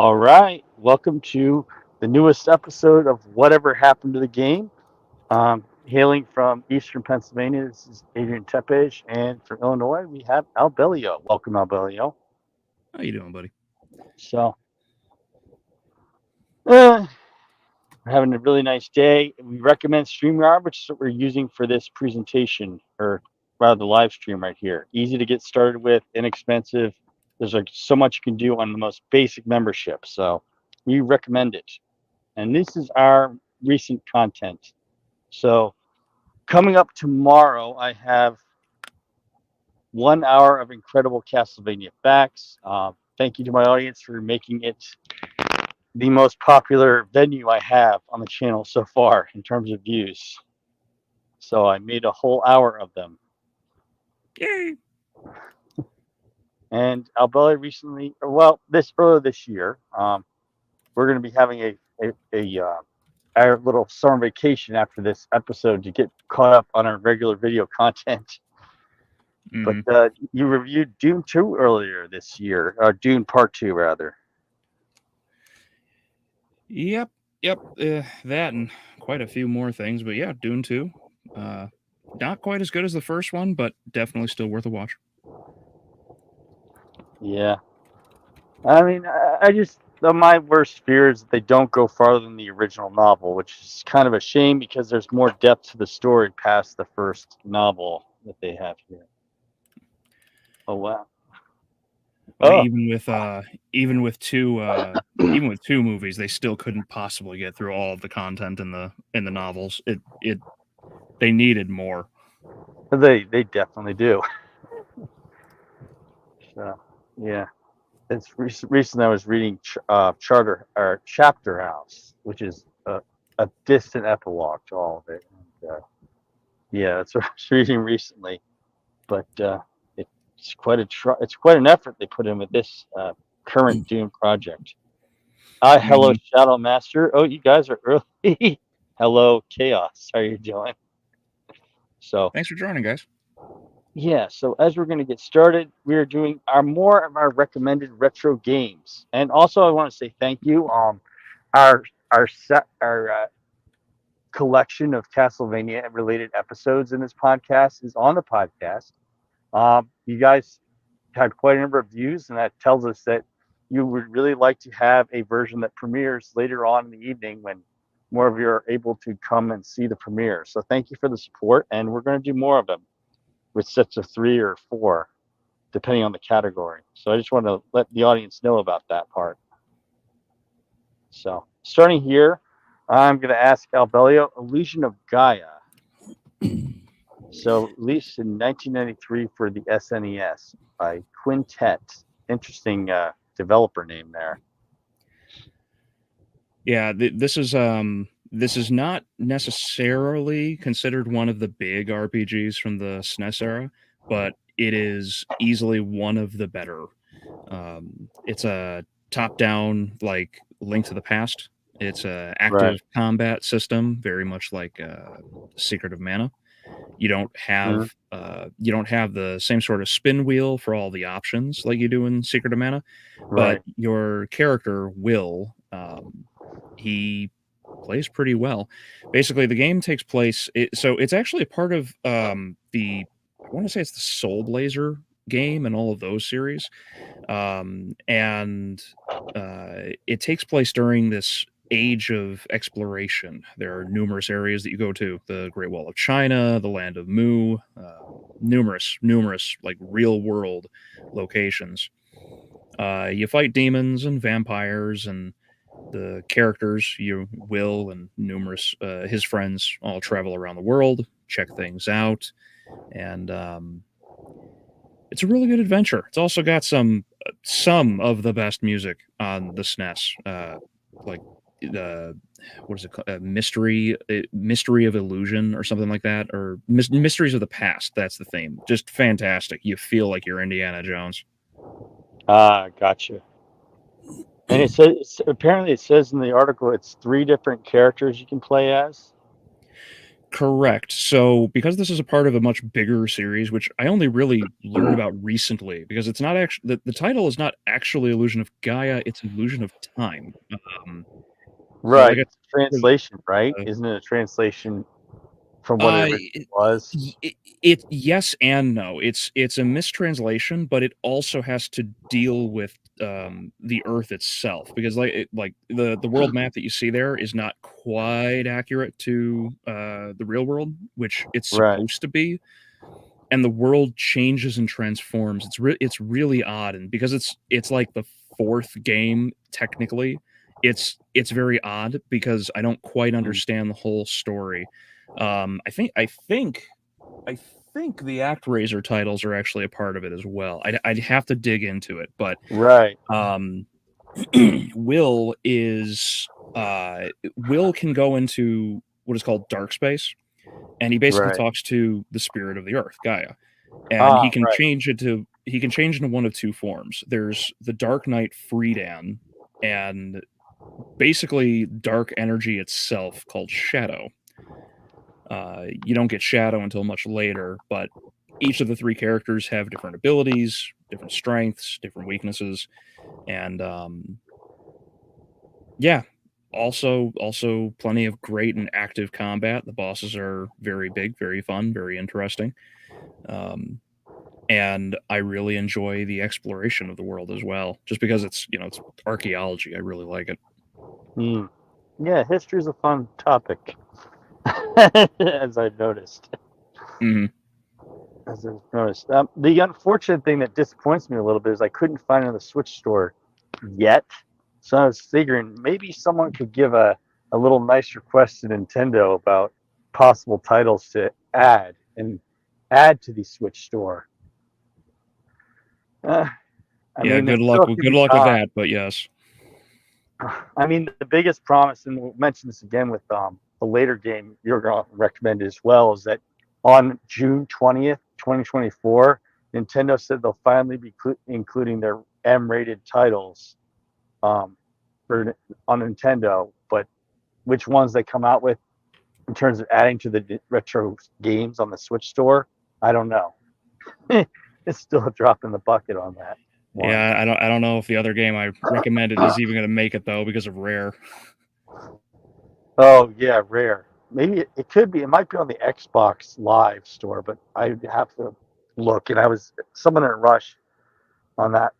All right, welcome to the newest episode of Whatever Happened to the Game. Hailing from Eastern Pennsylvania, this is Adrian Tepes, and from Illinois, we have Albeleo. Welcome, Albeleo. How you doing, buddy? So, we're having a really nice day. We recommend StreamYard, which is what we're using for this presentation, or rather the live stream right here. Easy to get started with, inexpensive. There's like so much you can do on the most basic membership, so we recommend it. And this is our recent content. So coming up tomorrow, I have 1 hour of incredible Castlevania facts. Thank you to my audience for making it the most popular venue I have on the channel so far in terms of views. So I made a whole hour of them. Yay! And Albella recently, earlier this year, we're going to be having our little summer vacation after this episode to get caught up on our regular video content. But you reviewed Dune 2 earlier this year, or Dune Part 2, rather. Yep. That and quite a few more things, but yeah, Dune 2. Not quite as good as the first one, but definitely still worth a watch. Yeah. I mean, my worst fear is that they don't go farther than the original novel, which is kind of a shame because there's more depth to the story past the first novel that they have here. Oh wow! Even with two movies, they still couldn't possibly get through all of the content in the novels. They needed more. They definitely do. So yeah, it's recently I was reading Chapter House, which is a distant epilogue to all of it. And, yeah, that's what I was reading recently, but it's quite an effort they put in with this current Dune project. Hello, Shadow Master. Oh, you guys are early. Hello, Chaos. How are you doing? So thanks for joining, guys. Yeah, so as we're going to get started, we are doing more of our recommended retro games, and also I want to say thank you. Our collection of Castlevania related episodes in this podcast is on the podcast. You guys had quite a number of views, and that tells us that you would really like to have a version that premieres later on in the evening when more of you are able to come and see the premiere. So thank you for the support, and we're going to do more of them with sets of 3 or 4, depending on the category. So I just want to let the audience know about that part. So starting here, I'm going to ask Albeleo, Illusion of Gaia. So released in 1993 for the SNES by Quintet. Interesting developer name there. Yeah, this is not necessarily considered one of the big RPGs from the SNES era, but it is easily one of the better. It's a top-down, like Link to the Past. It's a active combat system, very much like Secret of Mana. You don't have the same sort of spin wheel for all the options like you do in Secret of Mana, but your character will. He plays pretty well. Basically, the game takes place. So it's actually a part of I want to say it's the Soul Blazer game and all of those series, and it takes place during this age of exploration. There are numerous areas that you go to: the Great Wall of China, the Land of Mu, numerous like real world locations. You fight demons and vampires, and the characters, Will and numerous his friends, all travel around the world, check things out, and it's a really good adventure. It's also got some of the best music on the SNES, like what is it called? Mystery of Illusion or something like that, or Mysteries of the Past. That's the theme. Just fantastic. You feel like you're Indiana Jones. Gotcha. And it says in the article it's 3 different characters you can play as. Correct. So, because this is a part of a much bigger series, which I only really learned about recently, because it's not actually the title is not actually Illusion of Gaia; it's Illusion of Time. So, Right. like, It's a translation, right? uh, Isn't it a translation from what it uh, originally was? it yes and no. It's a mistranslation, but it also has to deal with the Earth itself, because like the world map that you see there is not quite accurate to the real world, which it's Right. supposed to be. And the world changes and transforms. It's really odd, and because it's like the fourth game technically, it's very odd because I don't quite understand the whole story. I think the ActRaiser titles are actually a part of it as well. I'd have to dig into it, but Right. Will is Will can go into what is called dark space, and he basically Right. talks to the spirit of the earth, Gaia, and Right. he can change into one of two forms. There's the Dark Knight Freedan, and basically dark energy itself called Shadow. You don't get Shadow until much later, but each of the three characters have different abilities, different strengths, different weaknesses, and yeah, also plenty of great and active combat. The bosses are very big, very fun, very interesting. Um, and I really enjoy the exploration of the world as well, just because it's archaeology. I really like it. Mm. Yeah, history's a fun topic, as I've noticed. Hmm. As I've noticed. The unfortunate thing that disappoints me a little bit is I couldn't find it on the Switch store yet. So I was figuring maybe someone could give a little nice request to Nintendo about possible titles to add to the Switch store. Uh, I Yeah, mean, there good luck. still Well, could good be luck with time. that. But yes. I mean, the biggest promise, and we'll mention this again with the later game you're going to recommend as well, is that on June 20th, 2024, Nintendo said they'll finally be including their M-rated titles um, on Nintendo. But which ones they come out with in terms of adding to the retro games on the Switch store, I don't know. It's still a drop in the bucket on that one. Yeah, I don't know if the other game I recommended is even going to make it though because of Rare. Oh yeah, Rare. Maybe it could be. It might be on the Xbox Live store, but I have to look. And I was somewhat in a rush on that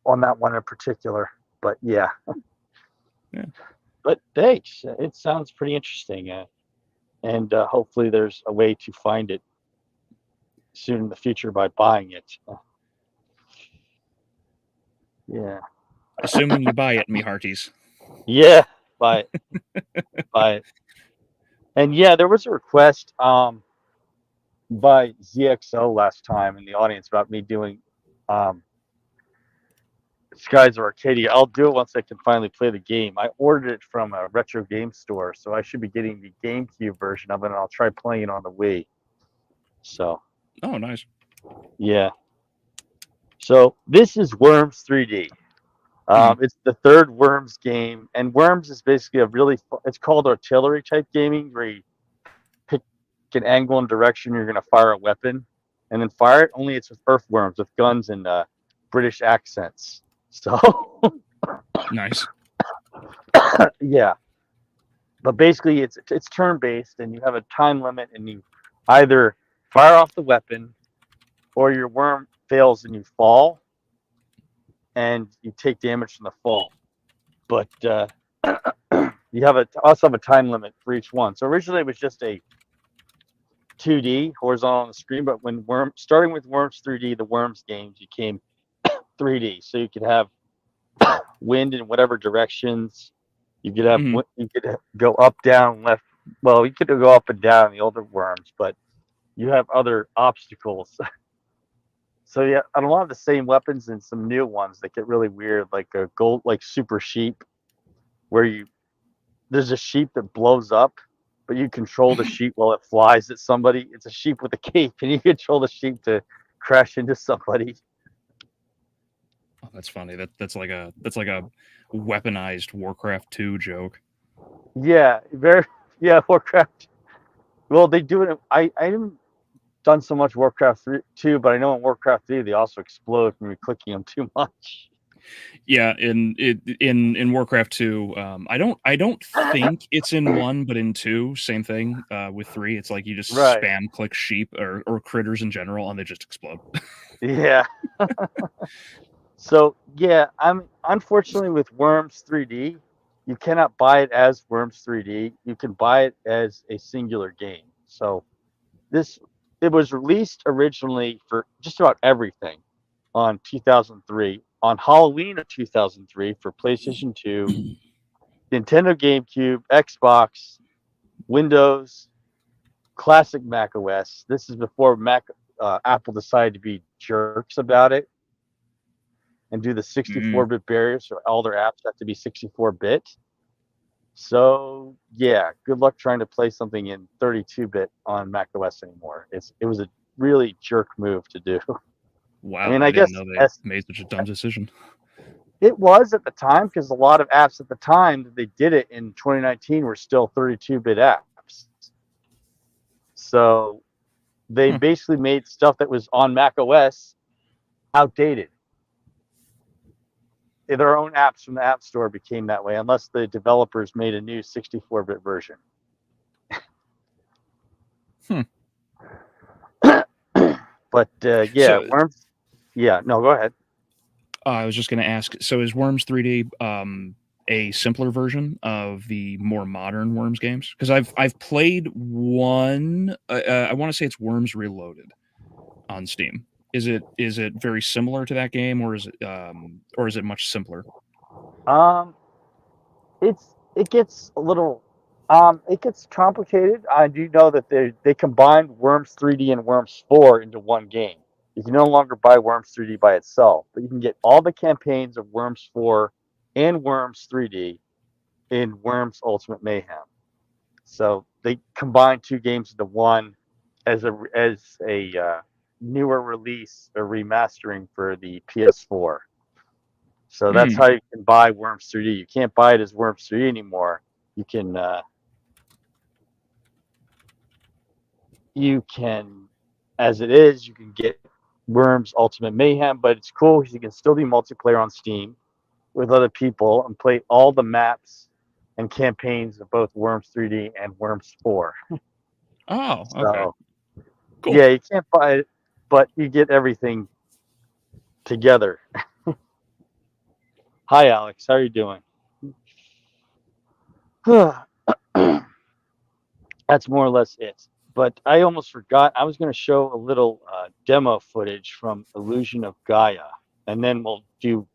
one in particular. But yeah. Yeah. But thanks. It sounds pretty interesting, and hopefully there's a way to find it soon in the future by buying it. Yeah. Assuming you buy it, me hearties. Yeah. Buy it. Buy it. And yeah, there was a request by ZXO last time in the audience about me doing Skies of Arcadia. I'll do it once I can finally play the game. I ordered it from a retro game store, so I should be getting the GameCube version of it, and I'll try playing it on the Wii. So, Oh, nice. yeah. So this is Worms 3D. It's the third Worms game, and Worms is basically it's called artillery type gaming, where you pick an angle and direction you're going to fire a weapon, and then fire it. Only it's with earthworms with guns and British accents. So Nice. yeah, but basically it's turn based, and you have a time limit, and you either fire off the weapon, or your worm fails and you fall, and you take damage from the fall. But you also have a time limit for each one. So originally it was just a 2D horizontal on the screen, but starting with Worms 3D, the Worms games became 3D. So you could have wind in whatever directions. You could go up, down, left. Well, you could go up and down in the older Worms, but you have other obstacles. So yeah, and a lot of the same weapons and some new ones that get really weird, like a gold, like super sheep, where there's a sheep that blows up, but you control the sheep while it flies at somebody. It's a sheep with a cape, and you control the sheep to crash into somebody. Oh, that's funny. That's like a weaponized Warcraft 2 joke. Yeah, Warcraft. Well, they do it. I haven't done so much Warcraft 3, 2, but I know in Warcraft 3 they also explode when you're clicking them too much. Yeah, in Warcraft 2, I don't think it's in 1, but in 2, same thing. With 3, it's like you just Right. spam click sheep or critters in general, and they just explode. Yeah. So yeah, I'm unfortunately with Worms 3D, you cannot buy it as Worms 3D. You can buy it as a singular game. So this it was released originally for just about everything on 2003 on Halloween of 2003 for PlayStation 2, Nintendo GameCube, Xbox, Windows, classic Mac OS. This is before Apple decided to be jerks about it and do the Mm. 64-bit barrier, so all their apps have to be 64-bit. So yeah, good luck trying to play something in 32-bit on Mac OS anymore. It was a really jerk move to do. I Wow, mean, I I didn't guess know they made such a dumb decision. it was at the time because a lot of apps at the time that they did it in 2019 were still 32-bit apps. So they Hmm. basically made stuff that was on Mac OS outdated. Their own apps from the App Store became that way, unless the developers made a new 64-bit version. Hmm. But yeah, So Worms. Yeah, no, go ahead. I was just going to ask. So is Worms 3D a simpler version of the more modern Worms games? Because I've played one. I want to say it's Worms Reloaded on Steam. Is it very similar to that game, or is it much simpler? Um, it gets a little it gets complicated. I do know that they combined Worms 3D and Worms 4 into one game. You can no longer buy Worms 3D by itself, but you can get all the campaigns of Worms 4 and Worms 3D in Worms Ultimate Mayhem. So they combined two games into one as a newer release or remastering for the PS4. So that's Hmm. how you can buy Worms 3D. You can't buy it as Worms 3D anymore. You can you can, as it is, you can get Worms Ultimate Mayhem, but it's cool because you can still do multiplayer on Steam with other people and play all the maps and campaigns of both Worms 3D and Worms 4. Oh, okay, So cool. yeah, you can't buy it, but you get everything together. Hi, Alex. How are you doing? That's more or less it. But I almost forgot. I was going to show a little demo footage from Illusion of Gaia, and then we'll do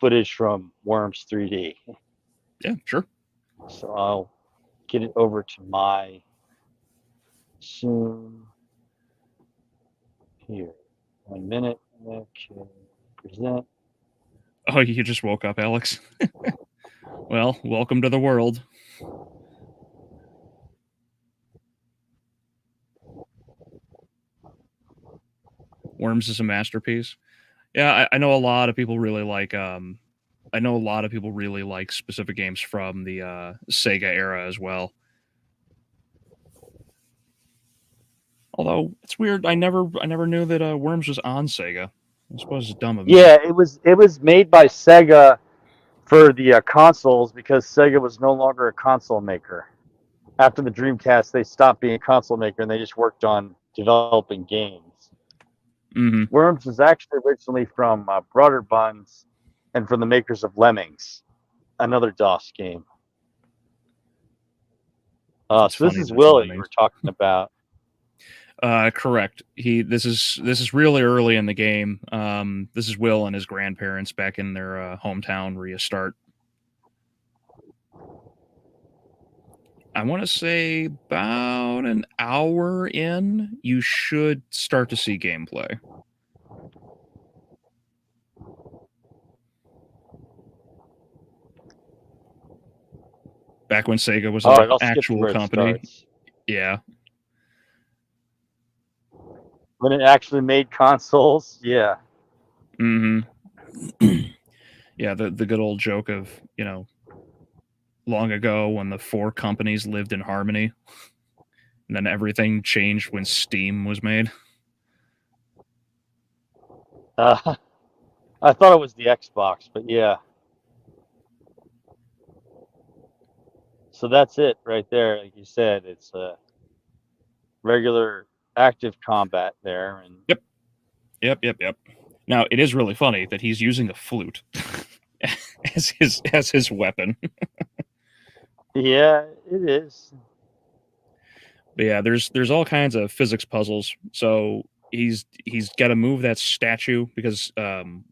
footage from Worms 3D. Yeah, sure. So I'll get it over to my soon here. 1 minute. Okay. Present. Oh, you just woke up, Alex. Well, welcome to the world. Worms is a masterpiece. Yeah, I know a lot of people really like. I know a lot of people really like specific games from the Sega era as well. Although it's weird, I never knew that Worms was on Sega. I suppose it's dumb of me. Yeah, it was made by Sega for the consoles because Sega was no longer a console maker. After the Dreamcast, they stopped being a console maker and they just worked on developing games. Mm-hmm. Worms was actually originally from Broader Buns and from the makers of Lemmings, another DOS game. It's So this funny is that it's Willie you Lemmings. were talking about. Correct. This is really early in the game. This is Will and his grandparents back in their hometown restart. I want to say about an hour in, you should start to see gameplay. Back when Sega was All an right, I'll skip to actual where it company. starts. Yeah. When it actually made consoles, yeah. Mm-hmm. Yeah, the good old joke of, long ago when the four companies lived in harmony. And then everything changed when Steam was made. I thought it was the Xbox, but yeah. So that's it right there. Like you said, it's a regular active combat there. And Yep. Now, it is really funny that he's using a flute as his weapon. yeah, it is. But yeah, there's all kinds of physics puzzles. So he's got to move that statue because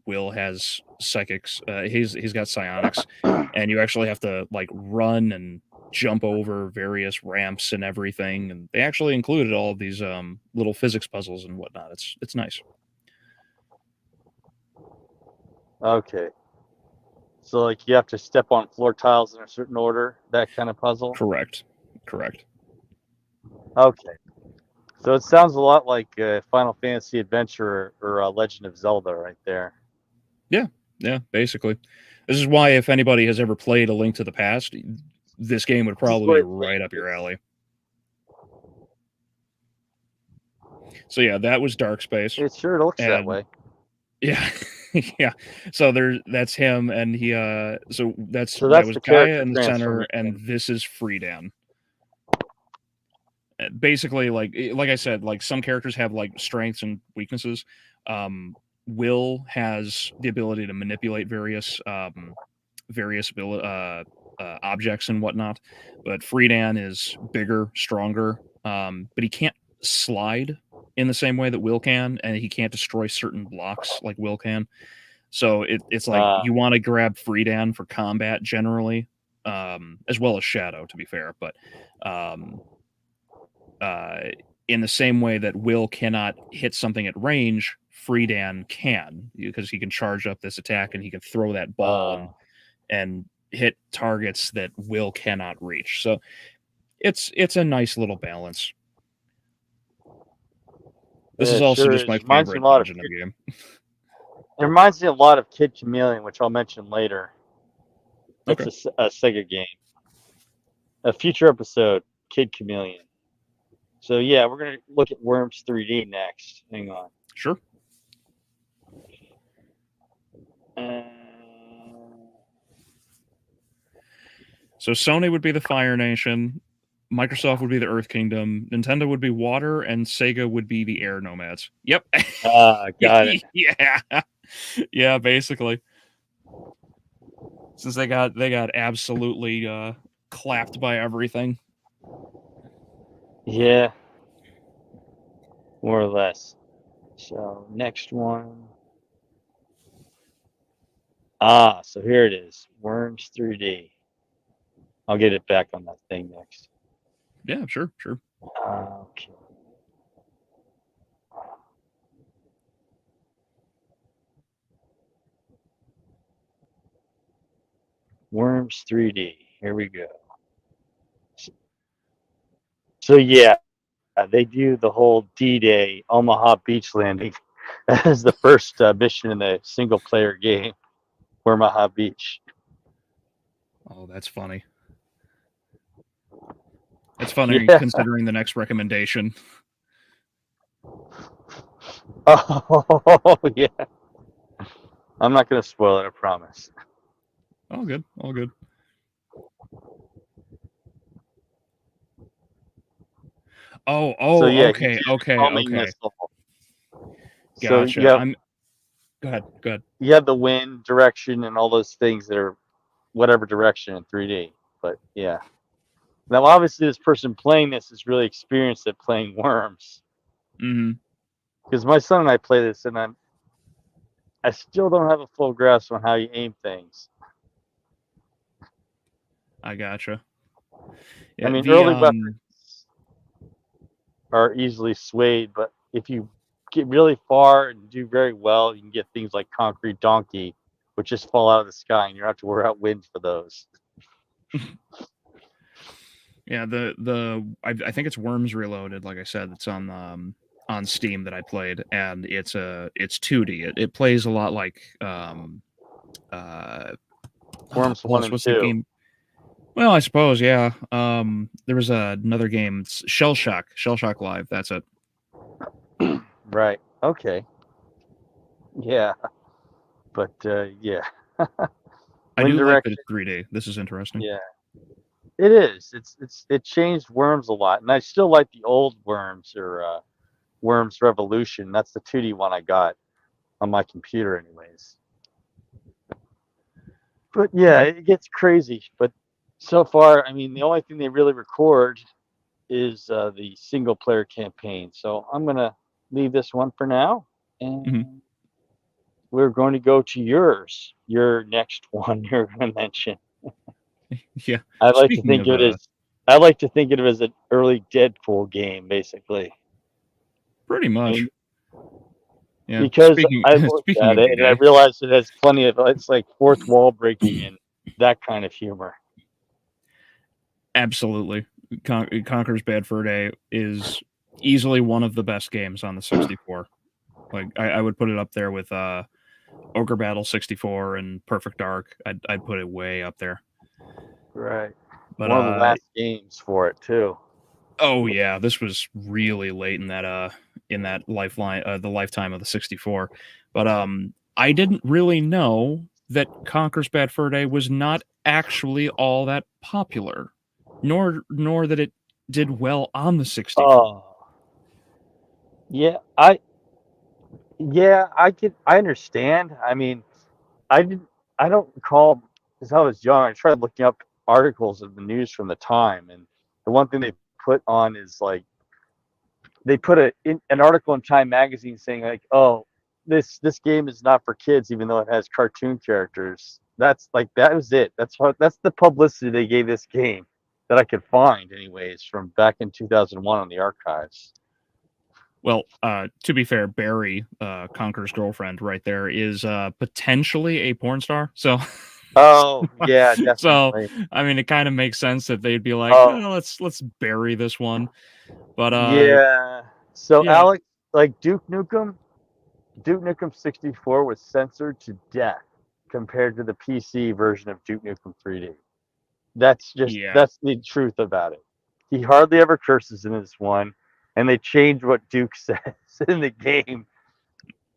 Will has psychics. He's got psionics, and you actually have to like run and jump over various ramps and everything. And they actually included all of these little physics puzzles and whatnot. It's nice. Okay. So like you have to step on floor tiles in a certain order, that kind of puzzle. Correct. Okay. So it sounds a lot like Final Fantasy Adventure or Legend of Zelda right there. Yeah, basically. This is why if anybody has ever played A Link to the Past, this game would probably be right up your alley. So yeah, that was Dark Space. It sure looks that way. Yeah. Yeah. So that's him, and he that was the Gaia in the center, and this is Friedan. Basically, like I said, like some characters have like strengths and weaknesses. Will has the ability to manipulate various objects and whatnot, but Friedan is bigger, stronger, but he can't slide in the same way that Will can, and he can't destroy certain blocks like Will can. So it's like you want to grab Friedan for combat generally, as well as Shadow, to be fair. But in the same way that Will cannot hit something at range, Friedan can, because he can charge up this attack and he can throw that ball and hit targets that Will cannot reach. So it's a nice little balance. This is also just my favorite dungeon of the game. It reminds me a lot of Kid Chameleon, which I'll mention later. It's a Sega game. A future episode, Kid Chameleon. So yeah, we're going to look at Worms 3D next. Hang on. Sure. So Sony would be the Fire Nation, Microsoft would be the Earth Kingdom, Nintendo would be Water, and Sega would be the Air Nomads. Yep. Got it. Yeah, basically. Since they got absolutely clapped by everything. Yeah. More or less. So next one. So here it is. Worms 3D. I'll get it back on that thing next. Yeah, sure. Okay. Worms 3D. Here we go. So yeah, they do the whole D-Day Omaha beach landing as the first mission in the single-player game, Omaha Beach. Oh, that's funny. It's funny considering the next recommendation. Oh, yeah. I'm not going to spoil it, I promise. All good. Oh, so, yeah, okay. Gotcha. So go ahead. You have the wind direction and all those things that are whatever direction in 3D. But yeah. Now, obviously, this person playing this is really experienced at playing Worms. Mm-hmm. Because my son and I play this, and I still don't have a full grasp on how you aim things. I gotcha. Yeah, I mean, early weapons are easily swayed, but if you get really far and do very well, you can get things like Concrete Donkey, which just fall out of the sky, and you don't have to worry about wind for those. Yeah, I think it's Worms Reloaded. Like I said, it's on Steam that I played, and it's 2D. It plays a lot like Worms 1 and 2. Game? Well, I suppose, yeah. There was another game, it's Shell Shock Live. That's it. Right. Okay. Yeah. But yeah. I Wind do like that Direction. it's 3D. This is interesting. Yeah. It is. It changed Worms a lot, and I still like the old Worms or Worms Revolution. That's the 2D one I got on my computer, anyways. But yeah, Okay. it gets crazy. But so far, I mean, the only thing they really record is the single player campaign. So I'm gonna leave this one for now, and Mhm. we're going to go to your next one you're going to mention. Yeah. I like to Speaking think of, of it as I like to think of it as an early Deadpool game, basically. pretty I much. mean, Yeah. because I looked Speaking at of it and I gay, realized it has plenty of it's like fourth wall breaking and that kind of humor. absolutely. Conker's Bad Fur Day is easily one of the best games on the 64. Like, I would put it up there with Ogre Battle 64 and Perfect Dark. I'd put it way up there. Right. But One of the last games for it too. oh yeah, this was really late in that lifeline the lifetime of the 64. But I didn't really know that Conker's Bad Fur Day was not actually all that popular, nor that it did well on the 64. Oh. Yeah, I understand. I mean, I didn't I don't recall because I was young. I tried looking up articles of the news from the time, and the one thing they put on is like they put an article in Time magazine saying like, "Oh, this game is not for kids, even though it has cartoon characters." That's like that was it. That's the publicity they gave this game that I could find, anyways, from back in 2001 on the archives. Well, to be fair, Barry, Conker's girlfriend, right there, is potentially a porn star. So, Oh yeah, so definitely. I mean, it kind of makes sense that they'd be like, Oh oh, let's bury this one. But yeah. So yeah, Alex, like Duke Nukem 64 was censored to death compared to the PC version of Duke Nukem 3D. yeah, That's the truth about it. He hardly ever curses in this one, and they changed what Duke says in the game.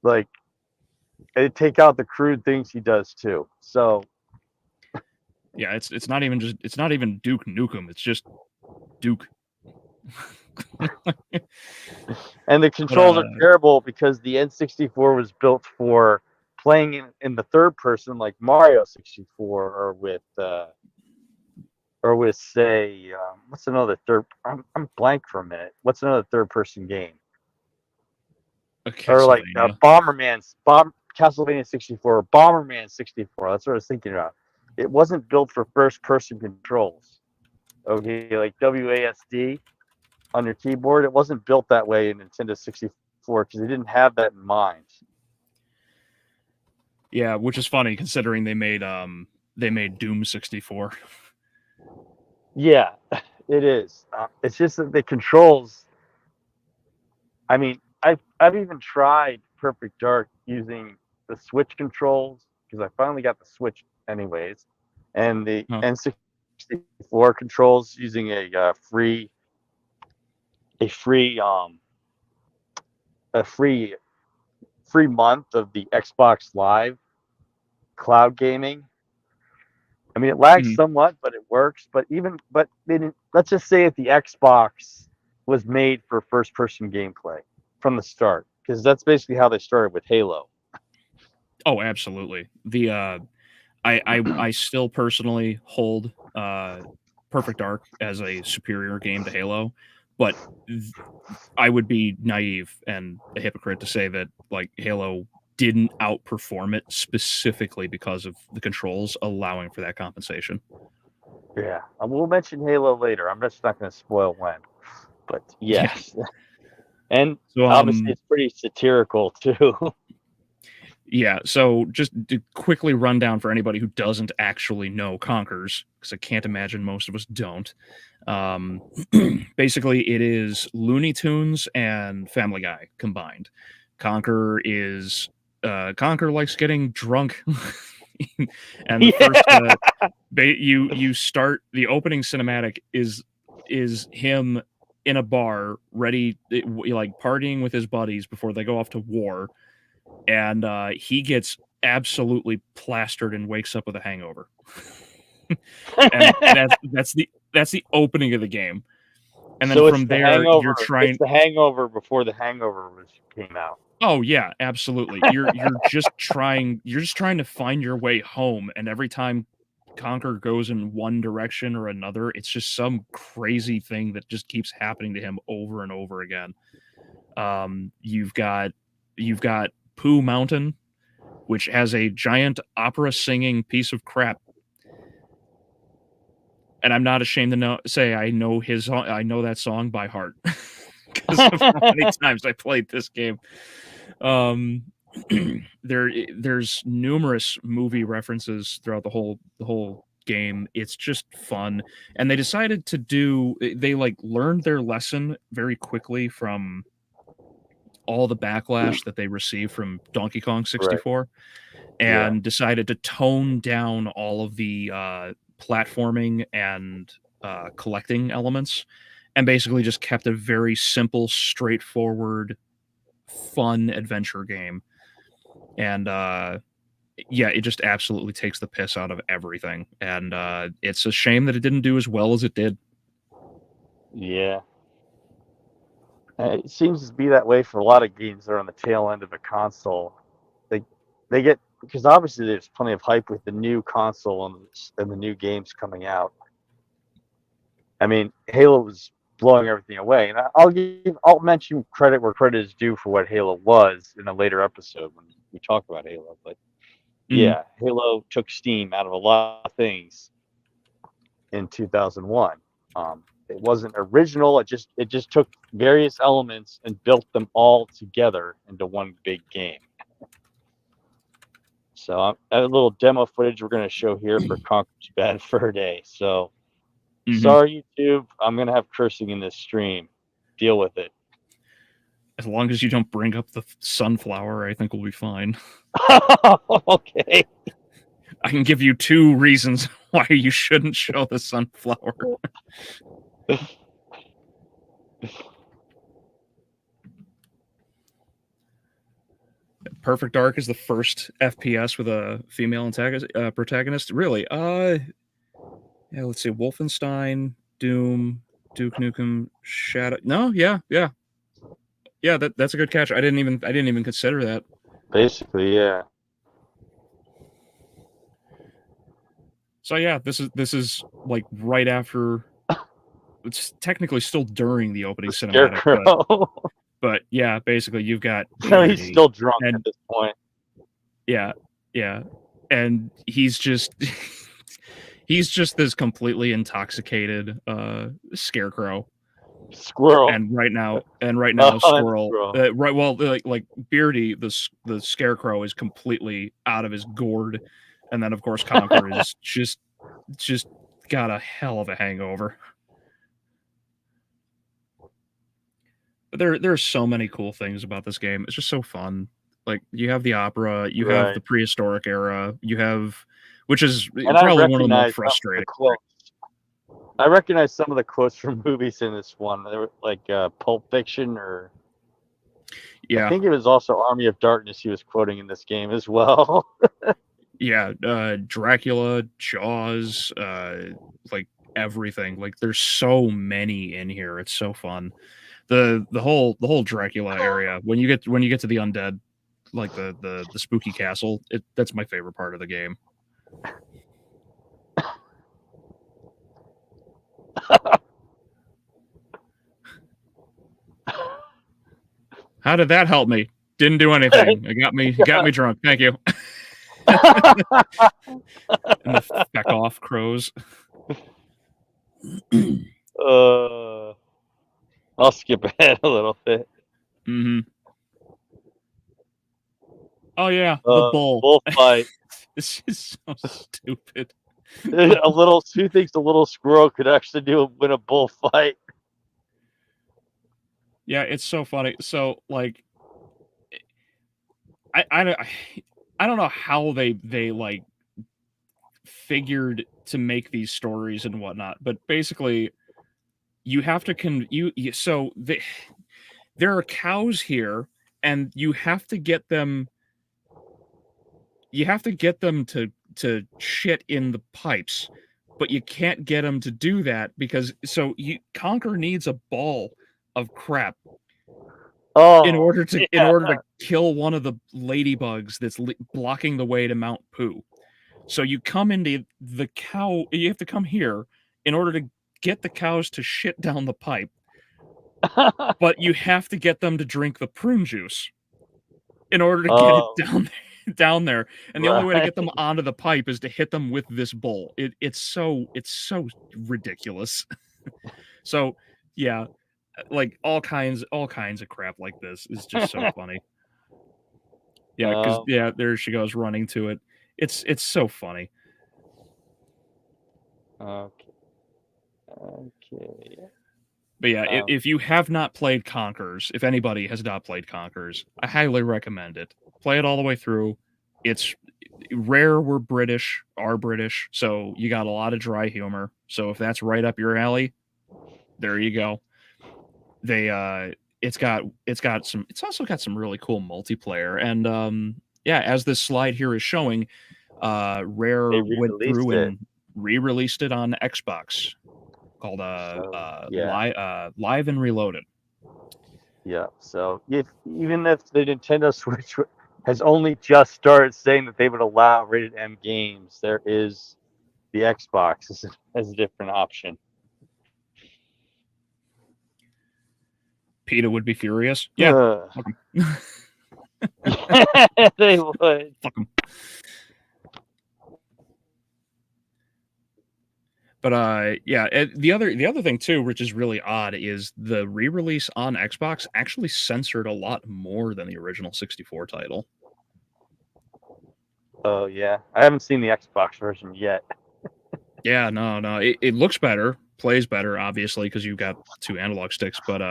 Like they take out the crude things he does too. So yeah. It's not even Duke Nukem. It's just Duke. and the But controls are terrible because the N64 was built for playing in the third person like Mario 64 or with say what's another third I'm blank for a minute. What's another third person game? a Or like Castlevania. Castlevania 64 or Bomberman 64. That's what I was thinking about. It wasn't built for first person controls. Okay, like WASD on your keyboard. It wasn't built that way in Nintendo 64 because they didn't have that in mind. Yeah, which is funny considering they made Doom 64. Yeah, it is. It's just that the controls. I mean, I've even tried Perfect Dark using the Switch controls because I finally got the Switch anyways, and the Huh. N64 controls using a free a free month of the Xbox Live cloud gaming. I mean, it lags Mhm. somewhat, but it works. But let's just say that the Xbox was made for first person gameplay from the start because that's basically how they started with Halo. Oh, absolutely. The I still personally hold Perfect Dark as a superior game to Halo, but I would be naive and a hypocrite to say that like Halo didn't outperform it specifically because of the controls allowing for that compensation. Yeah, we'll mention Halo later. I'm just not going to spoil when, but Yeah. yes, and So obviously it's pretty satirical too. yeah, so just to quickly run down for anybody who doesn't actually know Conkers, because I can't imagine most of us don't. Um, basically, it is Looney Tunes and Family Guy combined. Conker is Conker likes getting drunk And the first you start the opening cinematic is him in a bar, ready, like partying with his buddies before they go off to war, and he gets absolutely plastered and wakes up with a hangover. And that's the opening of the game. And then so from there, you're trying. It's the Hangover before the Hangover came out. Oh yeah, absolutely. You're just trying to find your way home, and every time Conker goes in one direction or another, it's just some crazy thing that just keeps happening to him over and over again. You've got Pooh Mountain, which has a giant opera singing piece of crap. And I'm not ashamed to say I know that song by heart because of how many times I played this game. There's numerous movie references throughout the whole game. It's just fun, and they decided to they learned their lesson very quickly from all the backlash that they received from Donkey Kong 64, and decided to tone down all of the platforming and collecting elements, and basically just kept a very simple, straightforward, fun adventure game. And it just absolutely takes the piss out of everything, and it's a shame that it didn't do as well as it did. Yeah, it seems to be that way for a lot of games that are on the tail end of a console. They get, because obviously there's plenty of hype with the new console and the new games coming out. I mean, Halo was blowing everything away, and I'll mention credit where credit is due for what Halo was in a later episode when we talk about Halo. But yeah, Halo took steam out of a lot of things in 2001. It wasn't original. It just took various elements and built them all together into one big game. So a little demo footage we're going to show here for Conker's Bad Fur Day. So sorry, YouTube, I'm going to have cursing in this stream. Deal with it. As long as you don't bring up the sunflower, I think we'll be fine. Okay. I can give you 2 reasons why you shouldn't show the sunflower. Perfect Dark is the first FPS with a female protagonist. Really? Yeah, let's see. Wolfenstein, Doom, Duke Nukem, Shadow. No, yeah. That's a good catch. I didn't even consider that. Basically, yeah. So yeah, this is like right after. It's technically still during the opening cinematic, but yeah, basically you've got. No, he's still drunk at this point. Yeah, and he's just this completely intoxicated scarecrow. Squirrel. And right now, Squirrel. Right, well, like Beardy, the scarecrow is completely out of his gourd, and then of course Conker is just got a hell of a hangover. But there are so many cool things about this game. It's just so fun. Like you have the opera, you have the prehistoric era, you have, which is probably one of the more frustrating. I recognize some of the quotes from movies in this one. They were like Pulp Fiction, or I think it was also Army of Darkness he was quoting in this game as well. Yeah, Dracula, Jaws, like everything. Like there's so many in here. It's so fun. The whole Dracula area, when you get to the undead, like the spooky castle, that's my favorite part of the game. How did that help me? Didn't do anything. It got me drunk. Thank you. And the feck off crows. I'll skip ahead a little bit. Oh yeah, the bull fight. This is so stupid. Who thinks a little squirrel could actually win a bullfight? Yeah, it's so funny. So like, I don't know how they like figured to make these stories and whatnot, but basically you have to there are cows here, and you have to get them to shit in the pipes, but you can't get them to do that because Conker needs a ball of crap in order to kill one of the ladybugs that's blocking the way to Mount Pooh. So you come into the cow, you have to come here in order to get the cows to shit down the pipe, but you have to get them to drink the prune juice in order to get it down there. And the only way to get them onto the pipe is to hit them with this bowl. It's so ridiculous. So yeah, like all kinds of crap like this is just so funny. Yeah, because there she goes running to it. It's so funny. Okay. But yeah, if you have not played Conkers, if anybody has not played Conkers, I highly recommend it. Play it all the way through. It's rare we're British, so you got a lot of dry humor. So if that's right up your alley, there you go. It's also got some really cool multiplayer, and as this slide here is showing, Rare went through and re-released it on Xbox, called Live and Reloaded. Yeah, so even if the Nintendo Switch has only just started saying that they would allow rated M games, there is the Xbox as a different option. PETA would be furious. Yeah. They would. Fuck them. But the other thing too, which is really odd, is the re-release on Xbox actually censored a lot more than the original 64 title. Oh yeah, I haven't seen the Xbox version yet. Yeah, no, it looks better, plays better, obviously, because you've got 2 analog sticks. But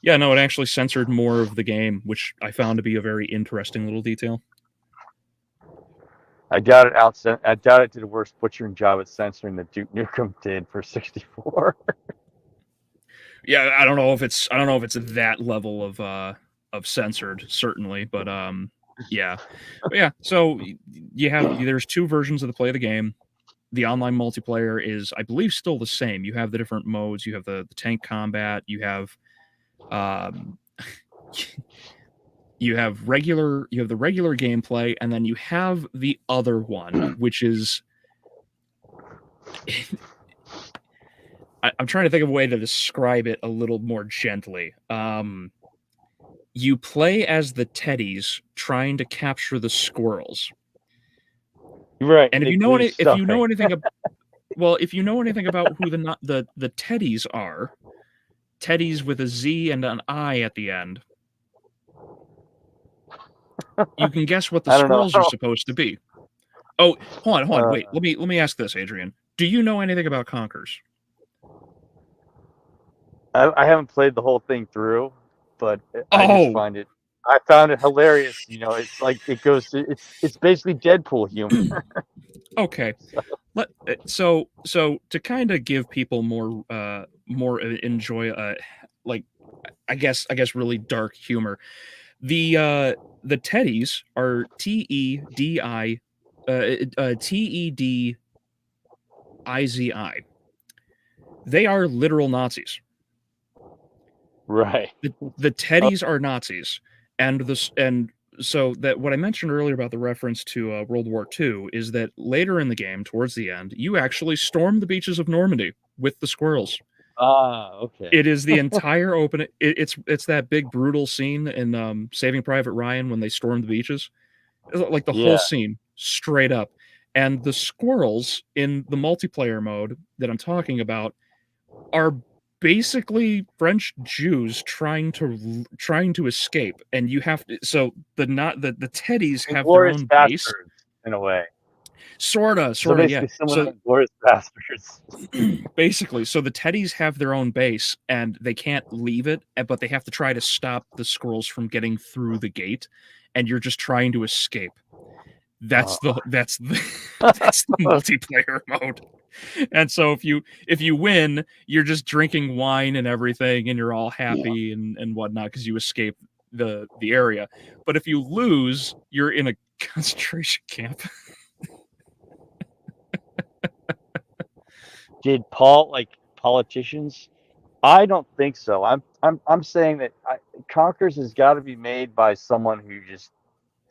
it actually censored more of the game, which I found to be a very interesting little detail. I doubt it did a worse butchering job at censoring than Duke Nukem did for 64. Yeah, I don't know if it's that level of censored, certainly, but yeah. So there's 2 versions of the play of the game. The online multiplayer is, I believe, still the same. You have the different modes. You have the tank combat. You have you have the regular gameplay, and then you have the other one, which is I'm trying to think of a way to describe it a little more gently. You play as the teddies trying to capture the squirrels. Right. And if you know anything about who the teddies are, teddies with a Z and an I at the end, you can guess what the squirrels are supposed to be. Oh, hold on, wait. Let me ask this, Adrian. Do you know anything about Conkers? I haven't played the whole thing through, but I found it hilarious. It's like it's basically Deadpool humor. Okay. So to kind of give people more enjoy, I guess really dark humor. The teddies are TEDIZI. They are literal Nazis. Right. The teddies are Nazis, and so that what I mentioned earlier about the reference to World War II is that later in the game, towards the end, you actually storm the beaches of Normandy with the squirrels. Okay. It is the entire open. It's that big brutal scene in Saving Private Ryan when they storm the beaches, like the whole scene straight up. And the squirrels in the multiplayer mode that I'm talking about are basically French Jews trying to escape, and you have to. So the teddies have their own base in a way. Sorta, yeah. So glorious bastards. Basically, so the teddies have their own base, and they can't leave it, but they have to try to stop the squirrels from getting through the gate, and you're just trying to escape. That's the that's the multiplayer mode. And so if you win, you're just drinking wine and everything, and you're all happy and whatnot because you escape the area. But if you lose, you're in a concentration camp. Did politicians? I don't think so. I'm saying that Conkers has got to be made by someone who just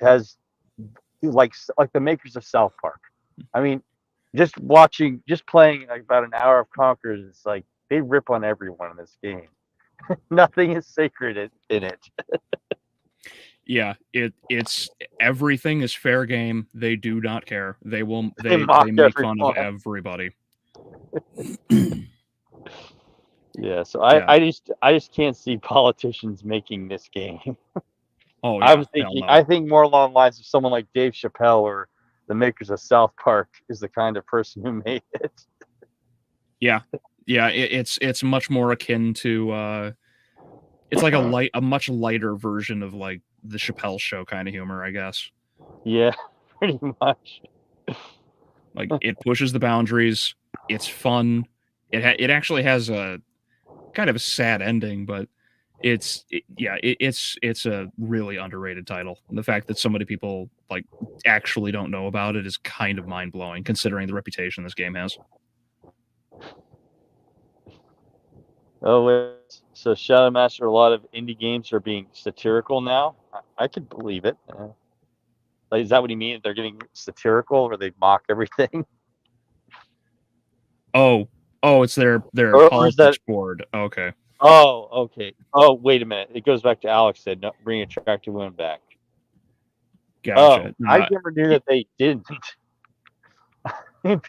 has like the makers of South Park. I mean, just playing like about an hour of Conkers, it's like they rip on everyone in this game. Nothing is sacred in it. Yeah, it's everything is fair game. They do not care. They mock make fun of everyone. everybody. Yeah, so I just can't see politicians making this game. Oh yeah, I think more along the lines of someone like Dave Chappelle or the makers of South Park is the kind of person who made it. Yeah, it's much more akin to it's like a much lighter version of like the Chappelle Show kind of humor, I guess. Yeah, pretty much. Like it pushes the boundaries. It's fun. It actually has a kind of a sad ending, but it's a really underrated title. And the fact that so many people like actually don't know about it is kind of mind blowing, considering the reputation this game has. Oh, so Shadow Master, a lot of indie games are being satirical now. I could believe it. Like, is that what you mean? They're getting satirical, or they mock everything? Oh, it's their politics board. Okay. Oh, okay. Oh, wait a minute. It goes back to Alex said, no, bring attractive women back. Gotcha. Oh, I never knew that they didn't.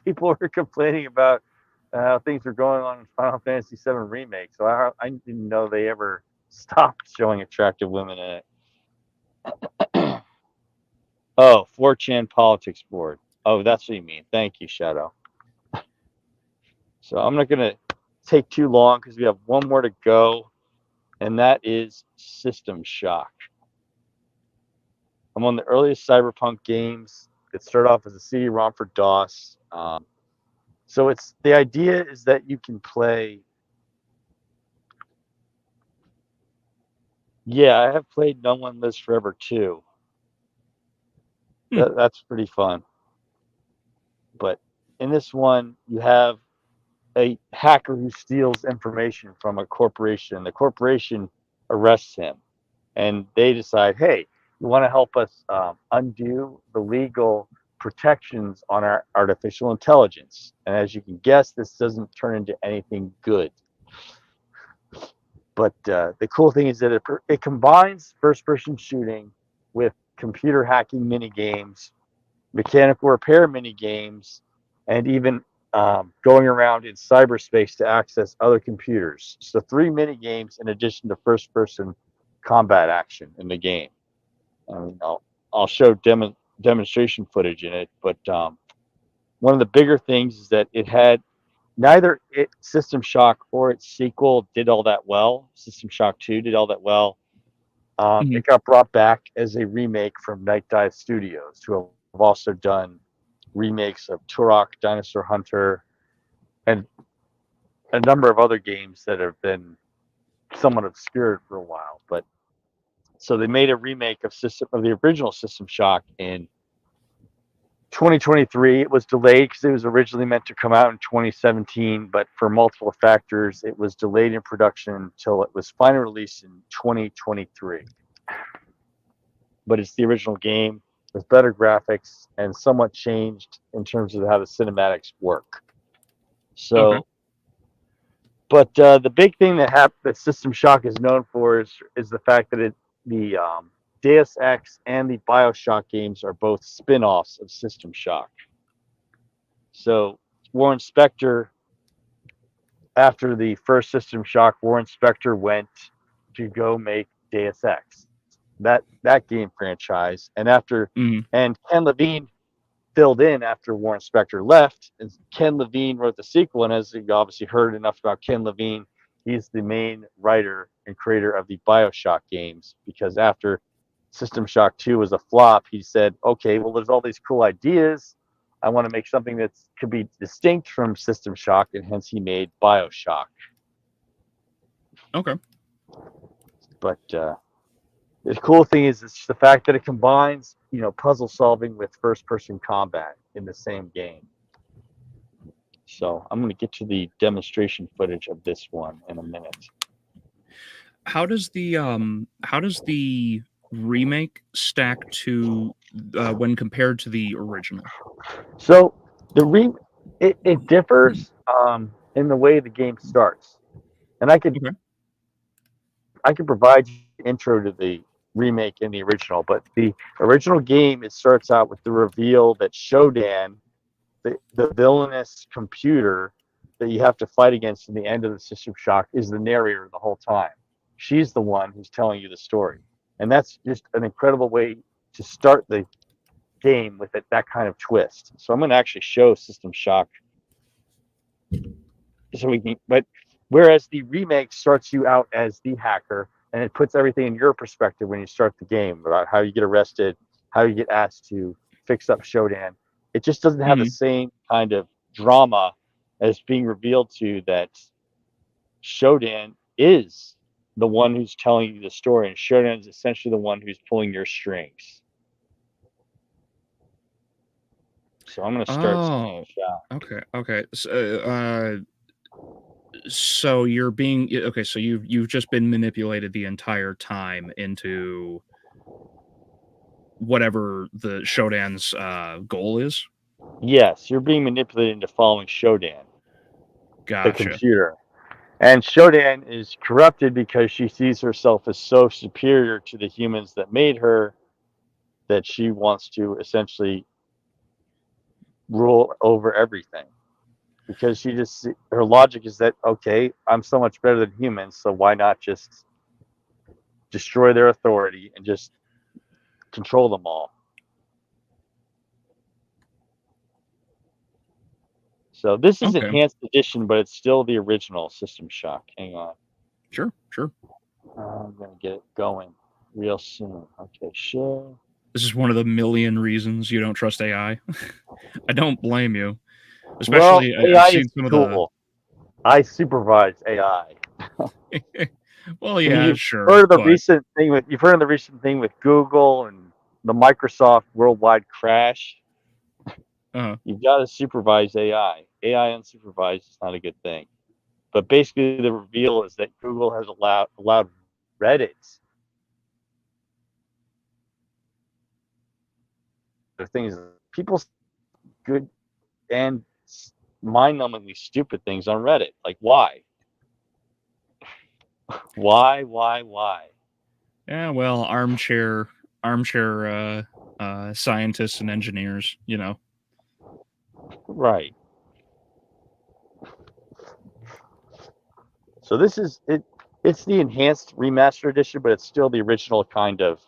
People were complaining about how things were going on in Final Fantasy VII Remake, so I didn't know they ever stopped showing attractive women in it. Oh, 4chan politics board. Oh, that's what you mean. Thank you, Shadow. So I'm not going to take too long because we have one more to go, and that is System Shock. I'm on the earliest Cyberpunk games. It started off as a CD-ROM for DOS. So it's the idea is that you can play. Yeah, I have played No One Lives Forever too. That's pretty fun. But in this one, you have a hacker who steals information from a corporation. The corporation arrests him, and they decide, hey, you want to help us undo the legal protections on our artificial intelligence. And as you can guess, this doesn't turn into anything good. But the cool thing is that it combines first-person shooting with computer hacking mini games, mechanical repair mini games, and even going around in cyberspace to access other computers. So 3 mini games in addition to first-person combat action in the game. I mean, I'll show demonstration footage in it, but one of the bigger things is that it had neither System Shock or its sequel did all that well. System Shock 2 did all that well. It got brought back as a remake from Night Dive Studios, who have also done remakes of Turok, Dinosaur Hunter, and a number of other games that have been somewhat obscured for a while. But so they made a remake of the original System Shock in 2023. It was delayed because it was originally meant to come out in 2017, but for multiple factors, it was delayed in production until it was finally released in 2023. But it's the original game with better graphics and somewhat changed in terms of how the cinematics work. So, okay. But the big thing that System Shock is known for is the fact that the Deus Ex and the BioShock games are both spin-offs of System Shock. So Warren Spector, after the first System Shock, Warren Spector went to go make Deus Ex, that game franchise, and and Ken Levine filled in after Warren Spector left, and Ken Levine wrote the sequel. And as you obviously heard enough about Ken Levine, he's the main writer and creator of the BioShock games, because after System Shock 2 was a flop, he said, okay, well, there's all these cool ideas. I want to make something that could be distinct from System Shock, and hence he made Bioshock. Okay. But the cool thing is it's the fact that it combines, puzzle solving with first-person combat in the same game. So I'm going to get to the demonstration footage of this one in a minute. How does the remake stack to when compared to the original? So it differs in the way the game starts, and I could provide you an intro to the remake and the original. But the original game, it starts out with the reveal that Shodan, the villainous computer that you have to fight against in the end of the System Shock, is the narrator the whole time. She's the one who's telling you the story, and that's just an incredible way to start the game with that kind of twist. So I'm going to actually show System Shock, so we can. But whereas the remake starts you out as the hacker, and it puts everything in your perspective when you start the game about how you get arrested, how you get asked to fix up Shodan. It just doesn't have the same kind of drama as being revealed to you that Shodan is the one who's telling you the story, and Shodan is essentially the one who's pulling your strings. So I'm going to start. Oh, okay. So you're being okay. So you've just been manipulated the entire time into whatever the Shodan's goal is. Yes, you're being manipulated into following Shodan, Gotcha. the computer. And Shodan is corrupted because she sees herself as so superior to the humans that made her that she wants to essentially rule over everything. Because her logic is that, okay, I'm so much better than humans, so why not just destroy their authority and just control them all? So this is enhanced edition, but it's still the original System Shock. Hang on. Sure. I'm going to get it going real soon. Okay, sure. This is one of the million reasons you don't trust AI. I don't blame you. Especially, well, AI I've seen is some cool. I supervise AI. Well, yeah, you've sure. Heard of the recent thing with Google and the Microsoft worldwide crash? You've got to supervise AI. AI unsupervised is not a good thing. But basically, the reveal is that Google has allowed Reddit. The things people good and mind-numbingly stupid things on Reddit. Like why? Why? Yeah, well, armchair scientists and engineers, Right. So this is it. It's the enhanced remaster edition, but it's still the original kind of.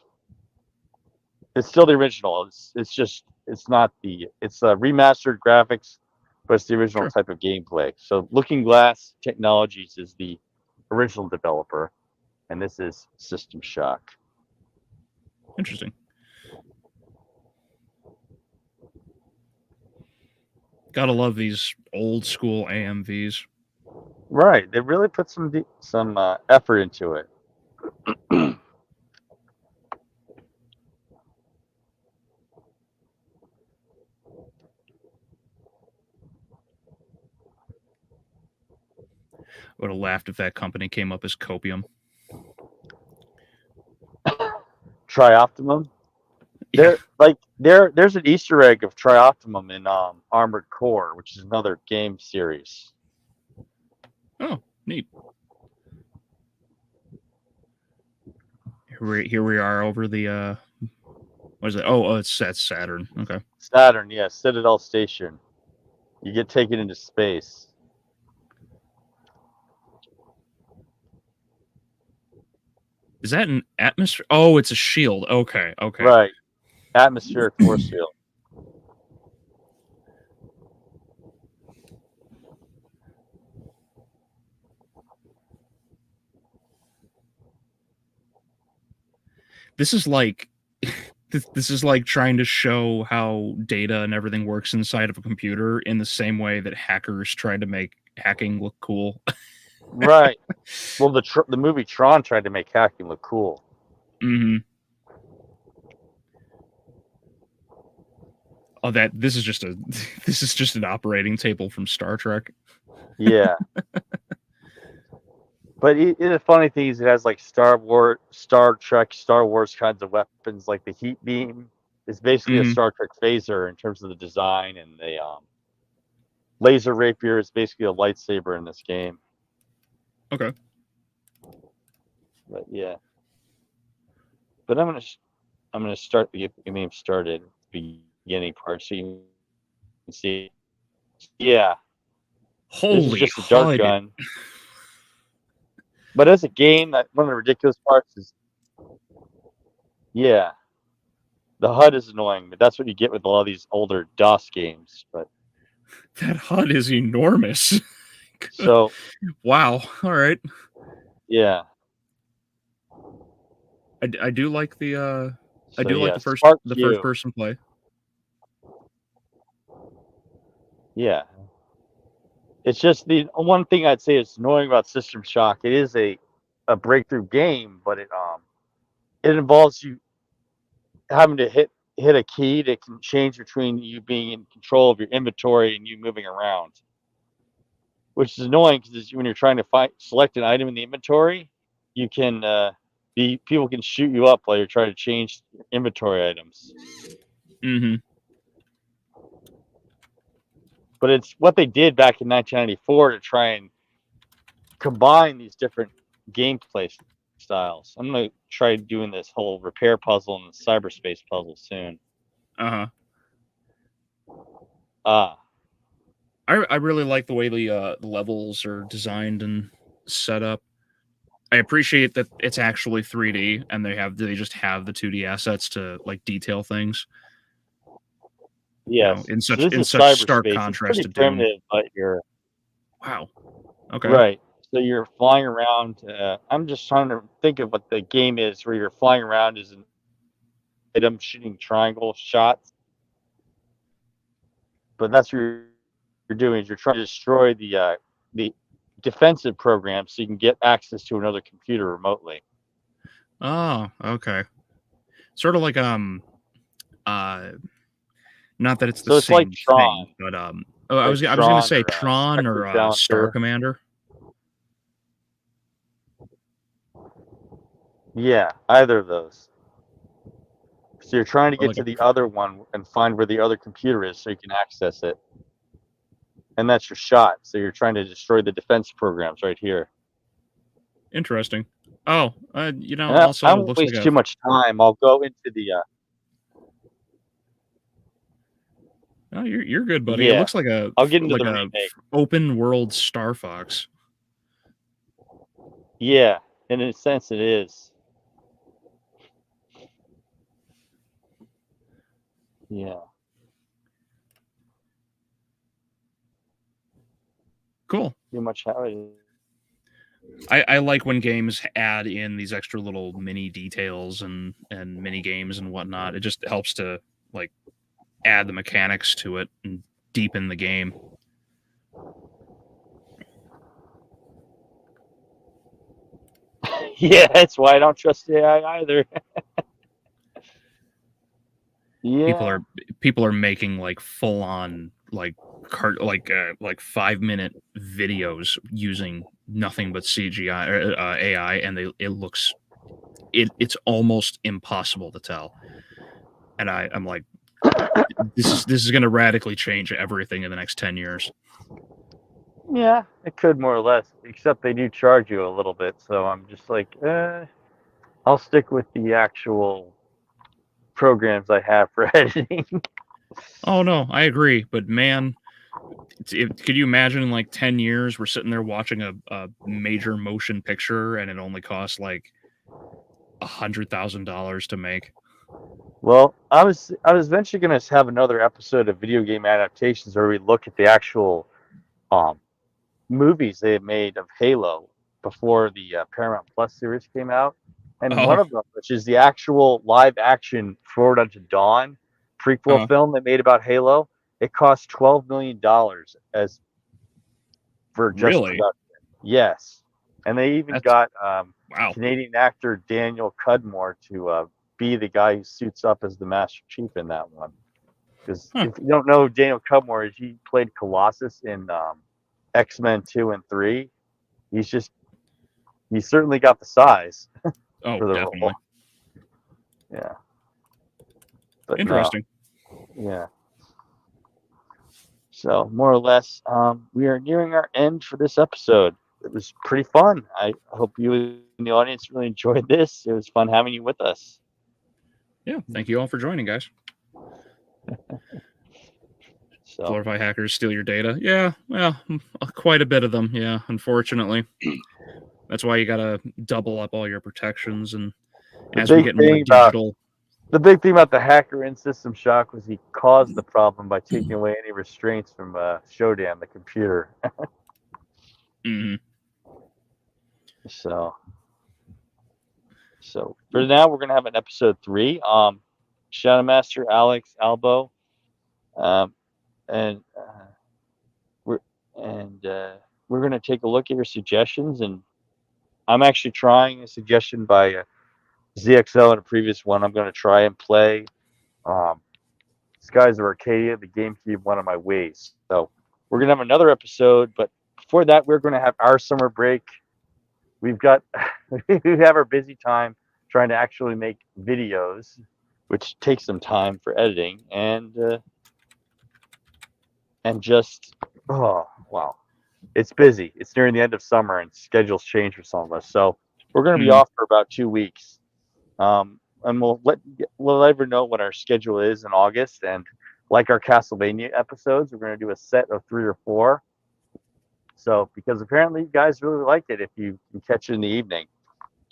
It's still the original. It's not the. It's remastered graphics, but it's the original type of gameplay. So Looking Glass Technologies is the original developer, and this is System Shock. Interesting. Gotta love these old school AMVs. Right, they really put some effort into it. Would have laughed if that company came up as Copium. Trioptimum. There's an Easter egg of Trioptimum in Armored Core, which is another game series. Oh, neat. Here we are over the what is it? Oh, it's Saturn. Okay. Saturn, yeah, Citadel Station. You get taken into space. Is that an atmosphere? Oh, it's a shield. Okay. Right. Atmospheric force field. This is like this is like trying to show how data and everything works inside of a computer in the same way that hackers tried to make hacking look cool. Right. Well, the movie Tron tried to make hacking look cool. Mm-hmm. Oh, this is just an operating table from Star Trek. Yeah. But the funny thing is, it has like Star Trek, Star Wars kinds of weapons, like the heat beam is basically a Star Trek phaser in terms of the design, and the laser rapier is basically a lightsaber in this game. Okay. But yeah. But I'm gonna start the game started beginning part so you can see. Yeah. Holy this is just a dart HUD. gun. But as a game, that one of the ridiculous parts is, yeah, the HUD is annoying, but that's what you get with a lot of these older DOS games. But that HUD is enormous. So, wow. All right. Yeah. I do like the I do like the first person play. Yeah. It's just the one thing I'd say is annoying about System Shock. It is a breakthrough game, but it involves you having to hit a key that can change between you being in control of your inventory and you moving around, which is annoying because when you're trying to select an item in the inventory, you can people can shoot you up while you're trying to change inventory items. Mm-hmm. But it's what they did back in 1994 to try and combine these different gameplay styles. I'm going to try doing this whole repair puzzle and the cyberspace puzzle soon. I really like the way the levels are designed and set up. I appreciate that it's actually 3D and they just have the 2D assets to like detail things. Yes, in such stark contrast to Doom. But you're wow. Okay. Right. So you're flying around. I'm just trying to think of what the game is where you're flying around as an item shooting triangle shots. But that's what you're doing is you're trying to destroy the defensive program so you can get access to another computer remotely. Oh, okay. Sort of like not that it's the same like Tron, thing, but I was going to say Tron or Star Commander. Yeah, either of those. So you're trying to get to the other one and find where the other computer is so you can access it. And that's your shot. So you're trying to destroy the defense programs right here. Interesting. Oh, also I won't waste too much time. I'll go into the Oh, you're good, buddy. Yeah. It looks like I'll get into like the a remake. Open world Star Fox. Yeah, in a sense it is. Yeah. Cool. Too much how it is. I like when games add in these extra little mini details and mini games and whatnot. It just helps to like add the mechanics to it and deepen the game. Yeah, that's why I don't trust AI either. Yeah. People are making like full on like 5-minute videos using nothing but CGI or AI, and it's almost impossible to tell. And I'm like, this is going to radically change everything in the next 10 years. Yeah, it could more or less, except they do charge you a little bit. So I'm just like, I'll stick with the actual programs I have for editing. Oh no, I agree. But man, could you imagine in like 10 years we're sitting there watching a major motion picture and it only costs like $100,000 to make? Well, I was eventually going to have another episode of video game adaptations where we look at the actual movies they had made of Halo before the Paramount Plus series came out. and one Oh, of them, which is the actual live action Forward Unto Dawn prequel film they made about Halo, it cost $12 million as for just really? production. Yes, and they even That's got wow. Canadian actor Daniel Cudmore to be the guy who suits up as the Master Chief in that one. Because Huh. if you don't know, Daniel Cudmore is he played Colossus in X-Men 2 and 3. He's certainly got the size Oh, for the role. definitely. Yeah, but no, Interesting. yeah. So more or less, we are nearing our end for this episode. It was pretty fun. I hope you in the audience really enjoyed this. It was fun having you with us. Yeah. Thank you all for joining, guys. So Glorify hackers steal your data. Yeah. Well, quite a bit of them. Yeah. Unfortunately, that's why you gotta double up all your protections. And the as we big get more thing about digital, the hacker in System Shock was he caused the problem by taking away any restraints from Shodan, the computer. mhm. So for now, we're gonna have an episode 3. Shadow Master Alex Albo, and we're we're gonna take a look at your suggestions, and I'm actually trying a suggestion by ZXL in a previous one. I'm gonna try and play Skies of Arcadia, the GameCube one of my ways. So we're gonna have another episode, but before that, we're gonna have our summer break. We've got we have our busy time trying to actually make videos, which takes some time for editing, and just oh wow, it's busy. It's nearing the end of summer, and schedules change for some of us. So we're going to be Mhm. off for about 2 weeks, and we'll ever know what our schedule is in August. And like our Castlevania episodes, we're going to do a set of 3 or 4. So because apparently you guys really like it if you can catch it in the evening.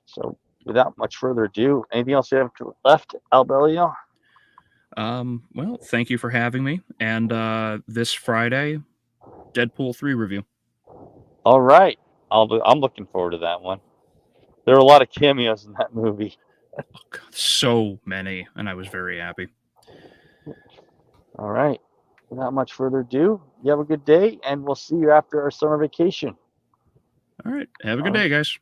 So without much further ado, anything else you have left, Albelio? Well, thank you for having me. And this Friday, Deadpool 3 review. All right, I'm looking forward to that one. There are a lot of cameos in that movie. Oh, God, so many, and I was very happy. All right, without much further ado, you have a good day, and we'll see you after our summer vacation. All right. Have a good day, guys.